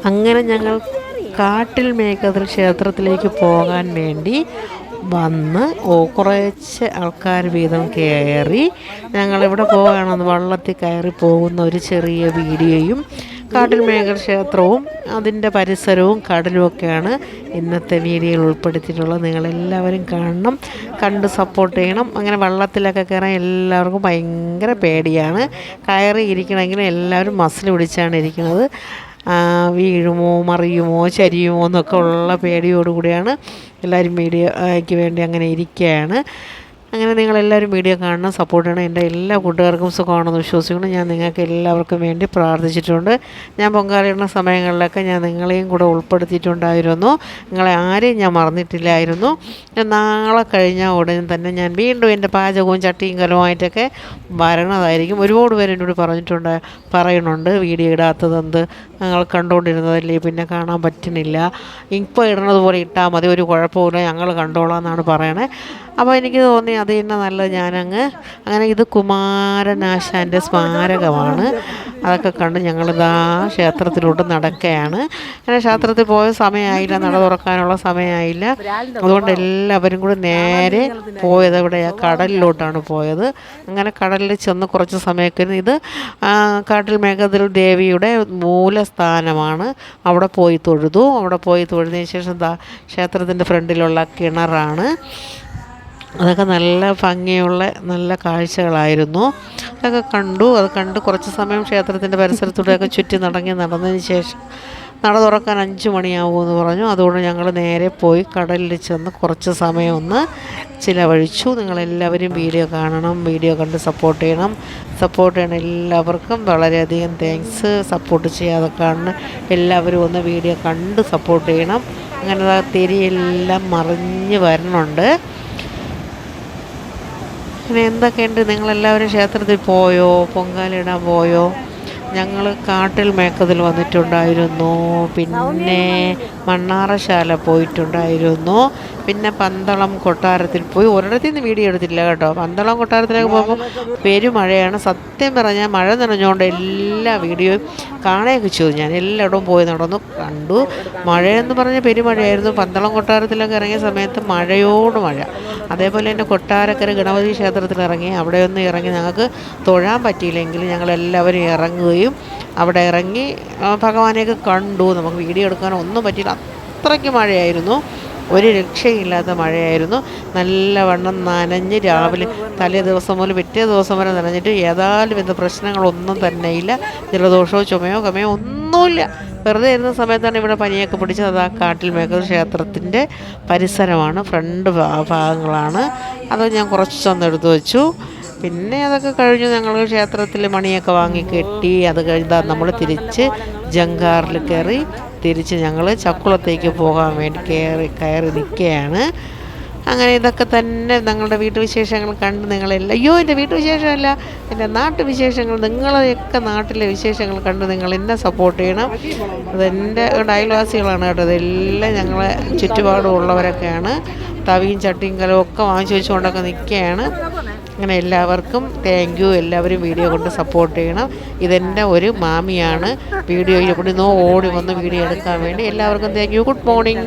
അങ്ങനെ ഞങ്ങൾ കാട്ടിൽ മേഘത്തിൽ ക്ഷേത്രത്തിലേക്ക് പോകാൻ വേണ്ടി വന്ന് കുറച്ച് ആൾക്കാർ വീതം കയറി ഞങ്ങളിവിടെ പോവുകയാണെന്ന് വള്ളത്തിൽ കയറി പോകുന്ന ഒരു ചെറിയ വീഡിയോയും കാട്ടിൽ മേഘ ക്ഷേത്രവും അതിൻ്റെ പരിസരവും കടലുമൊക്കെയാണ് ഇന്നത്തെ വീഡിയോയിൽ ഉൾപ്പെടുത്തിയിട്ടുള്ളത്. നിങ്ങളെല്ലാവരും കാണണം, കണ്ട് സപ്പോർട്ട് ചെയ്യണം. അങ്ങനെ വള്ളത്തിലൊക്കെ കയറാൻ എല്ലാവർക്കും ഭയങ്കര പേടിയാണ്. കയറി ഇരിക്കണമെങ്കിൽ എല്ലാവരും മസിൽ പിടിച്ചാണ് ഇരിക്കുന്നത്. വീഴുമോ മറിയുമോ ചരിയുമോ എന്നൊക്കെ ഉള്ള പേടിയോടുകൂടിയാണ് എല്ലാവരും വീഡിയോയ്ക്ക് വേണ്ടി അങ്ങനെ ഇരിക്കുകയാണ്. അങ്ങനെ നിങ്ങളെല്ലാവരും വീഡിയോ കാണണം, സപ്പോർട്ട് ചെയ്യണം. എൻ്റെ എല്ലാ കൂട്ടുകാർക്കും സുഖമാണെന്ന് വിശ്വസിക്കണം. ഞാൻ നിങ്ങൾക്ക് എല്ലാവർക്കും വേണ്ടി പ്രാർത്ഥിച്ചിട്ടുണ്ട്. ഞാൻ പൊങ്കാലയിടുന്ന സമയങ്ങളിലൊക്കെ ഞാൻ നിങ്ങളെയും കൂടെ ഉൾപ്പെടുത്തിയിട്ടുണ്ടായിരുന്നു. നിങ്ങളെ ആരെയും ഞാൻ മറന്നിട്ടില്ലായിരുന്നു. നാളെ കഴിഞ്ഞ ഉടനെ തന്നെ ഞാൻ വീണ്ടും എൻ്റെ പാചകവും ചട്ടിയും കലവുമായിട്ടൊക്കെ വരണതായിരിക്കും. ഒരുപാട് പേര് എന്നോട് പറയുന്നുണ്ട് വീഡിയോ ഇടാത്തതെന്ത്, ഞങ്ങൾ കണ്ടുകൊണ്ടിരുന്നതല്ലേ പിന്നെ കാണാൻ പറ്റുന്നില്ല, ഇപ്പോൾ ഇടുന്നത് പോലെ ഇട്ടാൽ മതി, ഒരു കുഴപ്പമില്ല, ഞങ്ങൾ കണ്ടോളാം എന്നാണ് പറയണേ. അപ്പോൾ എനിക്ക് തോന്നി അത് തന്നെ നല്ലത്. അങ്ങനെ ഇത് കുമാരനാശാൻ്റെ സ്മാരകമാണ്. അതൊക്കെ കണ്ട് ഞങ്ങളിതാ ക്ഷേത്രത്തിലോട്ട് നടക്കുകയാണ്. അങ്ങനെ ക്ഷേത്രത്തിൽ പോയ സമയമായില്ല, നട തുറക്കാനുള്ള സമയമായില്ല. അതുകൊണ്ട് എല്ലാവരും കൂടി നേരെ പോയത് എവിടെയാണ്, കടലിലോട്ടാണ് പോയത്. അങ്ങനെ കടലിൽ ചെന്ന് കുറച്ച് സമയമൊക്കെ ഇത് കാട്ടിൽ മേഘത്തിൽ ദേവിയുടെ മൂലസ്ഥാനമാണ്. അവിടെ പോയി തൊഴുതു. അവിടെ പോയി തൊഴുതിന് ശേഷം ക്ഷേത്രത്തിൻ്റെ ഫ്രണ്ടിലുള്ള കിണറാണ്. അതൊക്കെ നല്ല ഭംഗിയുള്ള നല്ല കാഴ്ചകളായിരുന്നു. അതൊക്കെ കണ്ടു. അത് കണ്ട് കുറച്ച് സമയം ക്ഷേത്രത്തിൻ്റെ പരിസരത്തൂടെയൊക്കെ ചുറ്റി നടന്നതിന് ശേഷം നട തുറക്കാൻ 5 മണിയാവുമെന്ന് പറഞ്ഞു. അതുകൊണ്ട് ഞങ്ങൾ നേരെ പോയി കടലിൽ ചെന്ന് കുറച്ച് സമയം ഒന്ന് ചിലവഴിച്ചു. നിങ്ങളെല്ലാവരും വീഡിയോ കാണണം, വീഡിയോ കണ്ട് സപ്പോർട്ട് ചെയ്യണം. എല്ലാവർക്കും വളരെയധികം താങ്ക്സ്. സപ്പോർട്ട് ചെയ്യാതെ കാണണം എല്ലാവരും ഒന്ന് വീഡിയോ കണ്ട് സപ്പോർട്ട് ചെയ്യണം. അങ്ങനെ തിരിയെല്ലാം മറിഞ്ഞ് വരുന്നുണ്ട്. പിന്നെ എന്തൊക്കെയുണ്ട്, നിങ്ങളെല്ലാവരും ക്ഷേത്രത്തിൽ പോയോ, പൊങ്കാലയിടാൻ പോയോ? ഞങ്ങൾ കാട്ടിൽ മേക്കതിൽ വന്നിട്ടുണ്ടായിരുന്നു, പിന്നെ മണ്ണാറശാല പോയിട്ടുണ്ടായിരുന്നു, പിന്നെ പന്തളം കൊട്ടാരത്തിൽ പോയി. ഒരിടത്തു നിന്ന് വീഡിയോ എടുത്തില്ല കേട്ടോ. പന്തളം കൊട്ടാരത്തിലേക്ക് പോകുമ്പോൾ പെരുമഴയാണ്. സത്യം പറഞ്ഞാൽ മഴ നനഞ്ഞുകൊണ്ട് എല്ലാ വീഡിയോയും കാണുകയൊക്കെ ചെയ്തു. ഞാൻ എല്ലായിടവും പോയി നടന്നു കണ്ടു. മഴയെന്ന് പറഞ്ഞാൽ പെരുമഴയായിരുന്നു. പന്തളം കൊട്ടാരത്തിലൊക്കെ ഇറങ്ങിയ സമയത്ത് മഴയോട് മഴ. അതേപോലെ തന്നെ കൊട്ടാരക്കര ഗണപതി ക്ഷേത്രത്തിൽ ഇറങ്ങി. അവിടെ ഒന്ന് ഇറങ്ങി ഞങ്ങൾക്ക് തൊഴാൻ പറ്റിയില്ലെങ്കിൽ ഞങ്ങളെല്ലാവരും ഇറങ്ങുകയും അവിടെ ഇറങ്ങി ഭഗവാനെയൊക്കെ കണ്ടു. നമുക്ക് വീഡിയോ എടുക്കാനൊന്നും പറ്റിയില്ല, അത്രയ്ക്ക് മഴയായിരുന്നു. ഒരു രക്ഷയില്ലാത്ത മഴയായിരുന്നു. നല്ലവണ്ണം നനഞ്ഞ് രാവിലെ തലേ ദിവസം മുതൽ പിറ്റേ ദിവസം വരെ നനഞ്ഞിട്ട് ഏതായാലും എന്ത് പ്രശ്നങ്ങളൊന്നും തന്നെയില്ല. ജലദോഷമോ ചുമയോ കമയോ ഒന്നുമില്ല. വെറുതെ ഇരുന്ന സമയത്താണ് ഇവിടെ പനിയൊക്കെ പിടിച്ചത്. അത് ആ കാട്ടിൽ മേഘ ക്ഷേത്രത്തിൻ്റെ പരിസരമാണ്, ഫ്രണ്ട് ഭാഗങ്ങളാണ്. അത് ഞാൻ കുറച്ചൊന്ന് എടുത്തു വെച്ചു. പിന്നെ അതൊക്കെ കഴിഞ്ഞു. ഞങ്ങൾ ക്ഷേത്രത്തിൽ മണിയൊക്കെ വാങ്ങി കെട്ടി. അത് കഴിഞ്ഞാൽ നമ്മൾ തിരിച്ച് ജങ്കാറിൽ കയറി തിരിച്ച് ഞങ്ങൾ ചക്കുളത്തേക്ക് പോകാൻ വേണ്ടി കയറി നിൽക്കുകയാണ്. അങ്ങനെ ഇതൊക്കെ തന്നെ ഞങ്ങളുടെ വീട്ടുവിശേഷങ്ങൾ കണ്ട് നിങ്ങളെല്ലാം, എൻ്റെ വീട്ടുവിശേഷമല്ല, എൻ്റെ നാട്ടുവിശേഷങ്ങൾ, നിങ്ങളെയൊക്കെ നാട്ടിലെ വിശേഷങ്ങൾ കണ്ട് നിങ്ങൾ എന്നെ സപ്പോർട്ട് ചെയ്യണം. അതെൻ്റെ അയൽവാസികളാണ് കേട്ടോ. അതെല്ലാം ഞങ്ങളെ ചുറ്റുപാടുമുള്ളവരൊക്കെയാണ്. തവിയും ചട്ടിയും കലവും ഒക്കെ വാങ്ങിച്ചു വെച്ചുകൊണ്ടൊക്കെ നിൽക്കുകയാണ്. അങ്ങനെ എല്ലാവർക്കും താങ്ക് യു. എല്ലാവരും വീഡിയോ കൊണ്ട് സപ്പോർട്ട് ചെയ്യണം. ഇതെൻ്റെ ഒരു മാമിയാണ് വീഡിയോയിൽ കൂടി ഓടി വന്ന് വീഡിയോ എടുക്കാൻ വേണ്ടി. എല്ലാവർക്കും താങ്ക് യു. Good morning.